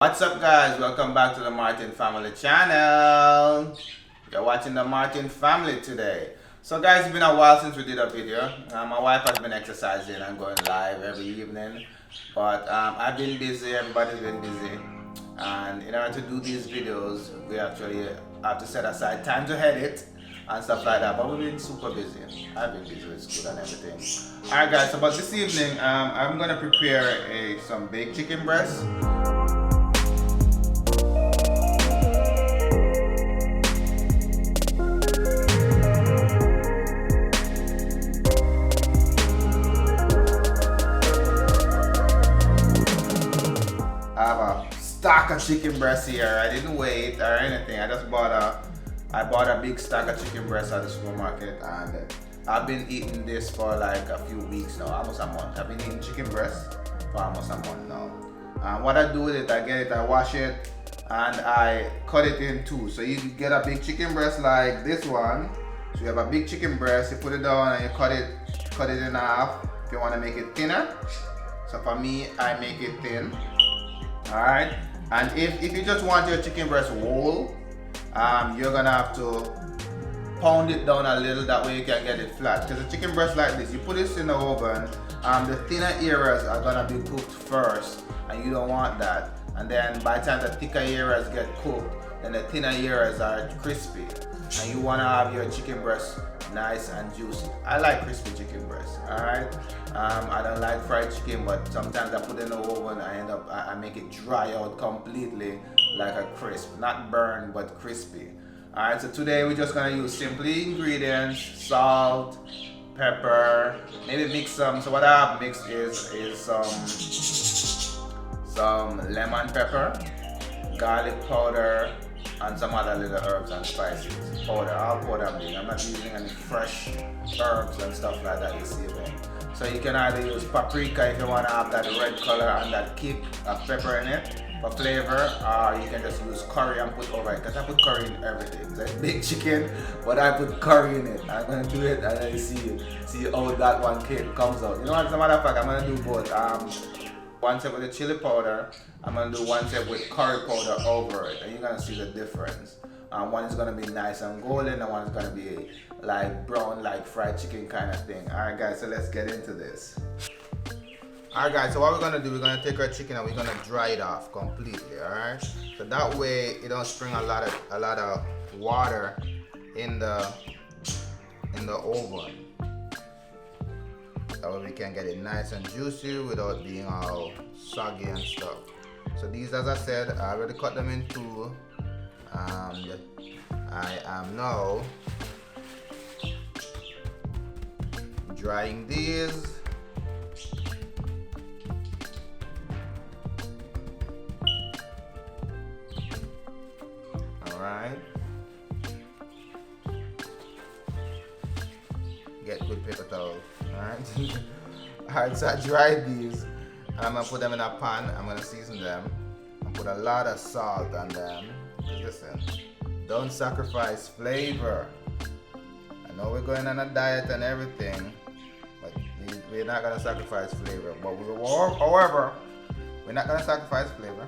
What's up guys, welcome back to the Martin Family channel. You're watching the Martin Family today. So guys, it's been a while since we did a video. My wife has been exercising and going live every evening. But I've been busy, everybody's been busy. And in order to do these videos, we actually have to set aside time to edit and stuff like that. But we've been super busy. I've been busy with school and everything. Alright guys, so but this evening I'm gonna prepare some baked chicken breast. I have a stack of chicken breast here. I didn't wait or anything. I bought a big stack of chicken breast at the supermarket, and I've been eating this for like a few weeks now, almost a month. I've been eating chicken breast for almost a month now. And what I do with it, I get it, I wash it, and I cut it in two. So you get a big chicken breast like this one. So you have a big chicken breast, you put it down and you cut it in half if you want to make it thinner. So for me, I make it thin. Alright, and if you just want your chicken breast whole, you're gonna have to pound it down a little, that way you can get it flat. Because the chicken breast like this, you put this in the oven, the thinner areas are gonna be cooked first, and you don't want that. And then by the time the thicker areas get cooked, then the thinner areas are crispy, and you wanna have your chicken breast nice and juicy. I like crispy chicken breast. Alright, I don't like fried chicken, but sometimes I put it in the oven, I make it dry out completely like a crisp, not burned but crispy. Alright, so today we're just gonna use simply ingredients: salt, pepper, maybe mix some. So what I have mixed is some lemon pepper, garlic powder, and some other little herbs and spices. Powder, I'll powder them in. I'm not using any fresh herbs and stuff like that, you see me. So you can either use paprika if you want to have that red color and that kick of pepper in it for flavor, or you can just use curry and put over it, because I put curry in everything. It's like big chicken, but I put curry in it. I'm gonna do it and then see how that one comes out. You know what, as a matter of fact, I'm gonna do both. One step with the chili powder, I'm gonna do one step with curry powder over it, and you're gonna see the difference. One is gonna be nice and golden, and one is gonna be like brown, like fried chicken kind of thing. Alright guys, so let's get into this. Alright guys, so what we're gonna do, we're gonna take our chicken and we're gonna dry it off completely. Alright, so that way it don't spring a lot of water in the oven. That way we can get it nice and juicy without being all soggy and stuff. So these, as I said, I already cut them in two. I am now drying these. Alright. Get good paper towel. Alright. Alright, so I dried these. I'm gonna put them in a pan. I'm gonna season them and put a lot of salt on them. Listen, don't sacrifice flavor. I know we're going on a diet and everything, but we're not gonna sacrifice flavor. But however, we're not gonna sacrifice flavor.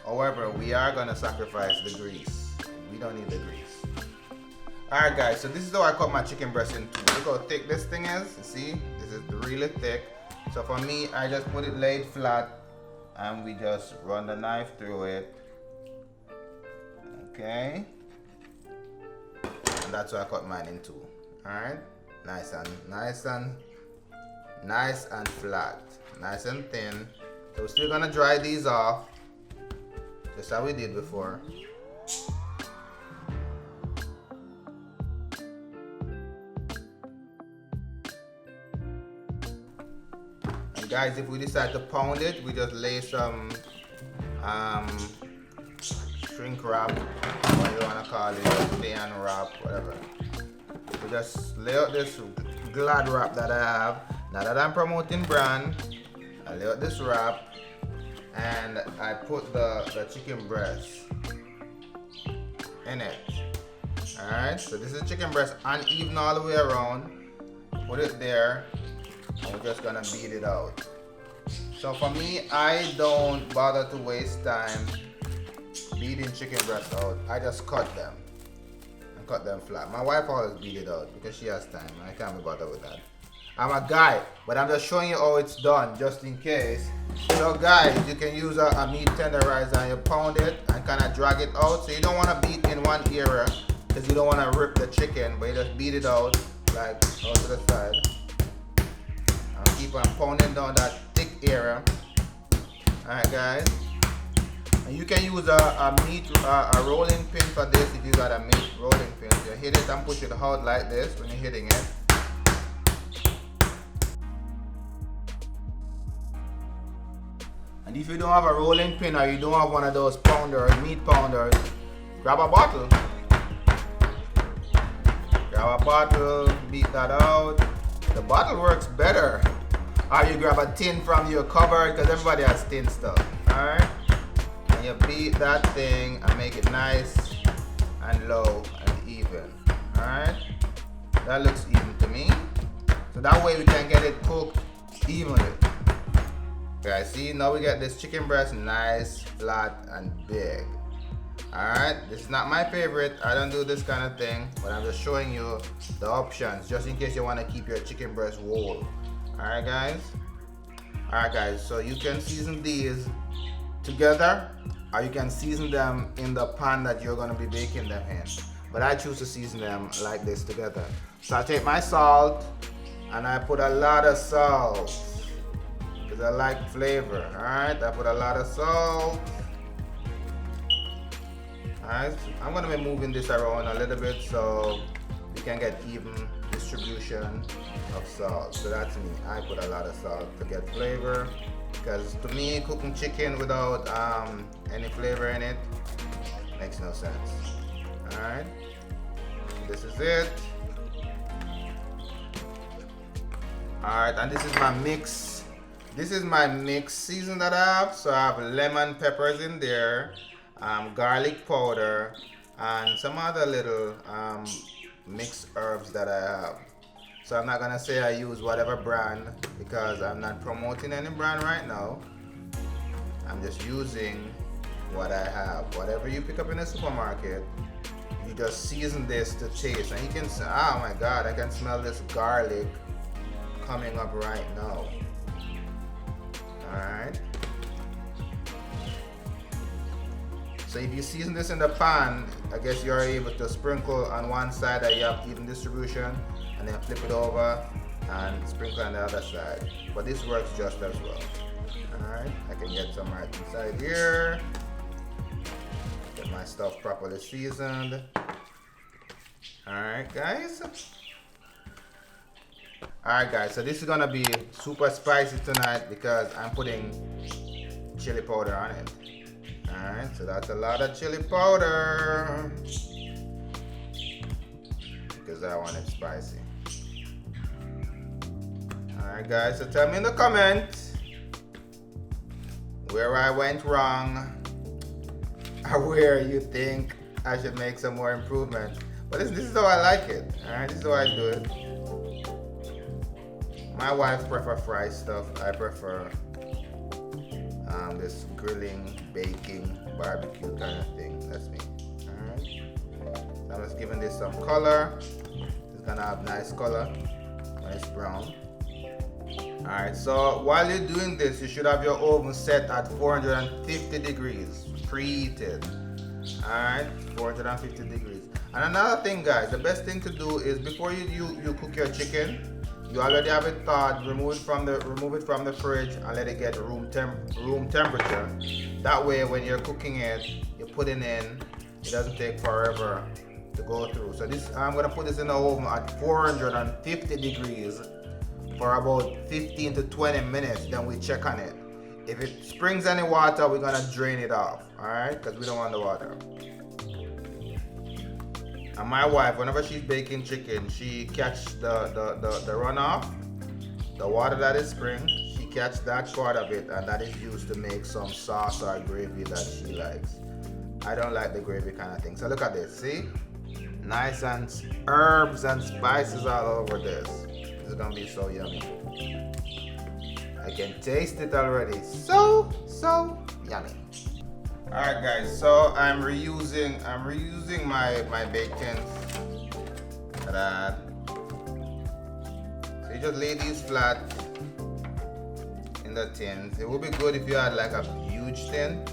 However, we are gonna sacrifice the grease. We don't need the grease. Alright guys, so this is how I cut my chicken breast in two. Look how thick this thing is. You see, this is really thick. So for me, I just put it laid flat and we just run the knife through it. Okay, and that's why I cut mine in two. Alright, nice and flat, nice and thin. So we're still gonna dry these off, just how we did before. And guys, if we decide to pound it, we just lay some shrink wrap, what you want to call it, plain wrap, whatever. We just lay out this glad wrap that I have. Now that I'm promoting brand, I lay out this wrap and I put the chicken breast in it. Alright, so this is chicken breast uneven all the way around. Put it there and we're just gonna beat it out. So for me, I don't bother to waste time beating chicken breasts out. I just cut them and cut them flat. My wife always beat it out because she has time and I can't be bothered with that. I'm a guy, but I'm just showing you how it's done just in case. So guys, you can use a meat tenderizer and you pound it and kind of drag it out. So you don't want to beat in one area because you don't want to rip the chicken, but you just beat it out like out to the side. And keep on pounding down that thick area. Alright guys. And you can use a rolling pin for this if you got a meat rolling pin. You hit it and push it out like this when you're hitting it. And if you don't have a rolling pin or you don't have one of those pounders, meat pounders, grab a bottle. Grab a bottle, beat that out. The bottle works better. Or you grab a tin from your cupboard because everybody has tin stuff. Alright? And you beat that thing and make it nice and low and even. Alright? That looks even to me. So that way we can get it cooked evenly. Guys, see, now we get this chicken breast nice, flat, and big. Alright, this is not my favorite. I don't do this kind of thing, but I'm just showing you the options just in case you want to keep your chicken breast whole. Alright guys? Alright guys, so you can season these together or you can season them in the pan that you're going to be baking them in. But I choose to season them like this together. So I take my salt and I put a lot of salt. Because I like flavor, alright? I put a lot of salt. Alright, I'm going to be moving this around a little bit so we can get even distribution of salt. So that's me. I put a lot of salt to get flavor. Because to me, cooking chicken without any flavor in it makes no sense. Alright, this is it. Alright, and this is my mix. This is my mix season that I have. So I have lemon peppers in there, garlic powder, and some other little mixed herbs that I have. So I'm not gonna say I use whatever brand because I'm not promoting any brand right now. I'm just using what I have. Whatever you pick up in the supermarket, you just season this to taste. And you can say, oh my God, I can smell this garlic coming up right now. Alright. So if you season this in the pan, I guess you're able to sprinkle on one side that you have even distribution and then flip it over and sprinkle on the other side. But this works just as well. Alright, I can get some right inside here. Get my stuff properly seasoned. Alright guys. Alright guys, so this is gonna be super spicy tonight because I'm putting chili powder on it. Alright, so that's a lot of chili powder because I want it spicy. Alright guys, so tell me in the comments where I went wrong or where you think I should make some more improvement. But this is how I like it. Alright, this is how I do it. My wife prefers fried stuff. I prefer this grilling, baking, barbecue kind of thing. That's me. Alright. So I'm just giving this some color. It's gonna have nice color when it's brown. Alright, so while you're doing this, you should have your oven set at 450 degrees, preheated. Alright, 450 degrees. And another thing guys, the best thing to do is before you cook your chicken, you already have it thawed, remove it from the fridge and let it get room temperature. That way when you're cooking it, you put it in, it doesn't take forever to go through. So this, I'm gonna put this in the oven at 450 degrees for about 15 to 20 minutes, then we check on it. If it springs any water, we're gonna drain it off, alright? Because we don't want the water. And my wife, whenever she's baking chicken, she catch the runoff, the water that is spring, she catch that part of it and that is used to make some sauce or gravy that she likes. I don't like the gravy kind of thing. So look at this, see? Nice and herbs and spices all over this. This is gonna be so yummy. I can taste it already. So yummy. Alright guys, so I'm reusing my bacon. Ta-da. So you just lay these flat in the tins. It would be good if you had like a huge tin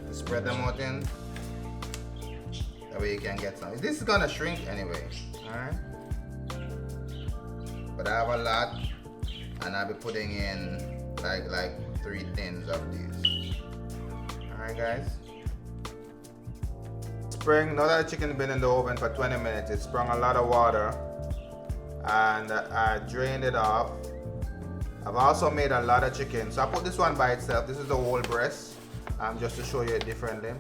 to spread them out in. That way you can get some. This is gonna shrink anyway. Alright. But I have a lot and I'll be putting in like 3 tins of these. Alright guys. Now that the chicken has been in the oven for 20 minutes, it sprung a lot of water and I drained it off. I've also made a lot of chicken. So I put this one by itself. This is the whole breast, just to show you it differently.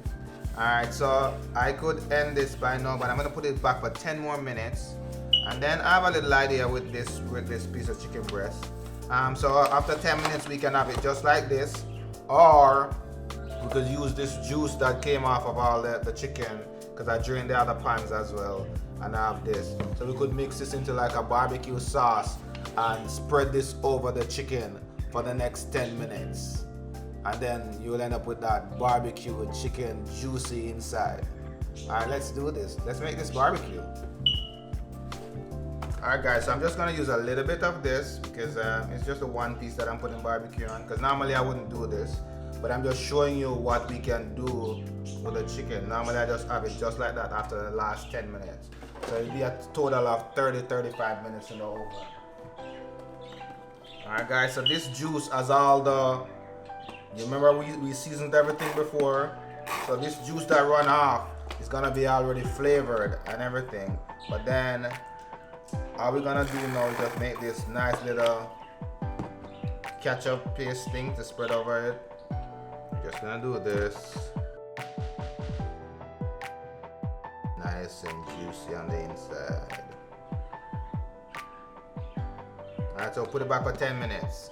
Alright, so I could end this by now, but I'm gonna put it back for 10 more minutes. And then I have a little idea with this piece of chicken breast. So after 10 minutes we can have it just like this, or we could use this juice that came off of all the chicken, because I drained the other pans as well, and I have this. So we could mix this into like a barbecue sauce and spread this over the chicken for the next 10 minutes. And then you'll end up with that barbecue chicken juicy inside. Alright, let's do this. Let's make this barbecue. Alright guys, so I'm just gonna use a little bit of this because it's just the one piece that I'm putting barbecue on, because normally I wouldn't do this. But I'm just showing you what we can do with the chicken. Normally I just have it just like that after the last 10 minutes. So it'll be a total of 30-35 minutes in the oven. Alright guys, so this juice has all the, you remember we seasoned everything before? So this juice that run off is gonna be already flavored and everything. But then all we're gonna do now is just make this nice little ketchup paste thing to spread over it. Just gonna do this. Nice and juicy on the inside. Alright, so put it back for 10 minutes.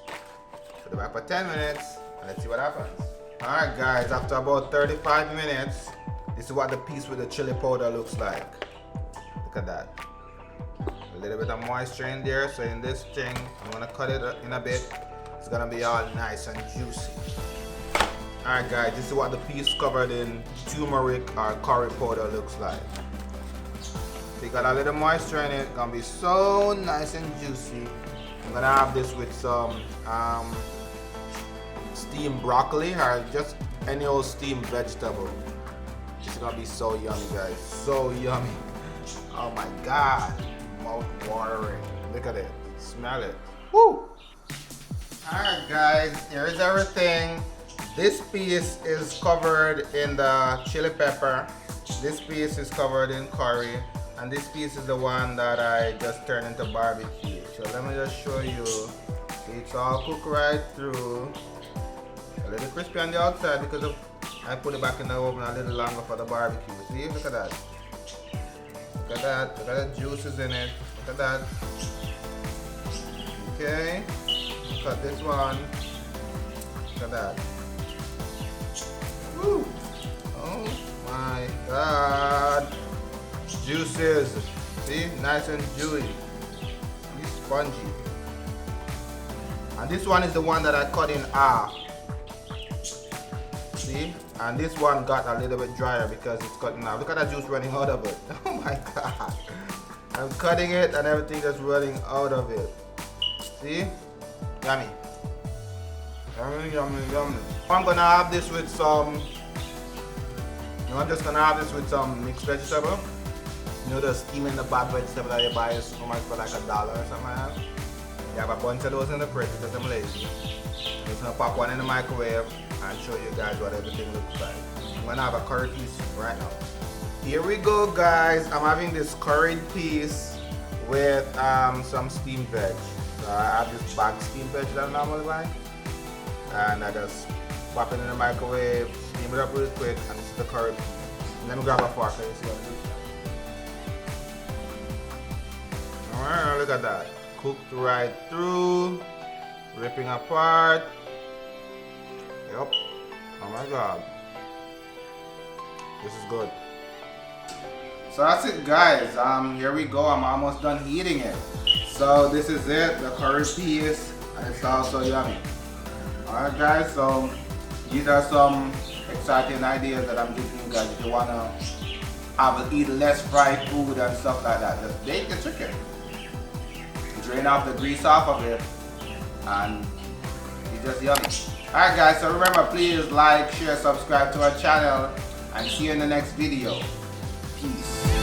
Put it back for 10 minutes and let's see what happens. Alright guys, after about 35 minutes, this is what the piece with the chili powder looks like. Look at that. A little bit of moisture in there, so in this thing, I'm gonna cut it in a bit. It's gonna be all nice and juicy. Alright guys, this is what the piece covered in turmeric or curry powder looks like. So you got a little moisture in it, gonna be so nice and juicy. I'm gonna have this with some steamed broccoli or just any old steamed vegetable. It's gonna be so yummy guys, so yummy. Oh my god, mouth watering. Look at it, smell it. Woo! Alright guys, here is everything. This piece is covered in the chili pepper. This piece is covered in curry. And this piece is the one that I just turned into barbecue. So let me just show you. It's all cooked right through. A little crispy on the outside because I put it back in the oven a little longer for the barbecue. See, look at that. Look at that. Look at the juices in it. Look at that. Okay. Cut this one. Look at that. Woo. Oh my god. Juices. See? Nice and dewy. It's spongy. And this one is the one that I cut in half. See? And this one got a little bit drier because it's cut in half. Look at that juice running out of it. Oh my god. I'm cutting it and everything is running out of it. See? Yummy. Yummy, yummy, yummy. I'm gonna have this with some, I'm just gonna have this with some mixed vegetable. You know the steaming the bag vegetable that you buy in the supermarket for like $1 or something like that? You have a bunch of those in the fridge because I'm lazy. I'm just gonna pop one in the microwave and show you guys what everything looks like. I'm gonna have a curry piece right now. Here we go guys, I'm having this curried piece with some steamed veg. So I have this bagged steamed veg that I normally buy. And I just pop it in the microwave, steam it up really quick, and this is the curry piece. Let me grab a fork and see what it looks like. Alright, look at that. Cooked right through, ripping apart. Yep. Oh my god. This is good. So that's it guys. Here we go. I'm almost done eating it. So this is it, the curry piece and it's also yummy. Alright guys, so these are some exciting ideas that I'm giving you guys. If you wanna eat less fried food and stuff like that, just bake the chicken. Drain off the grease off of it and it's just yummy. Alright guys, so remember, please like, share, subscribe to our channel and see you in the next video. Peace.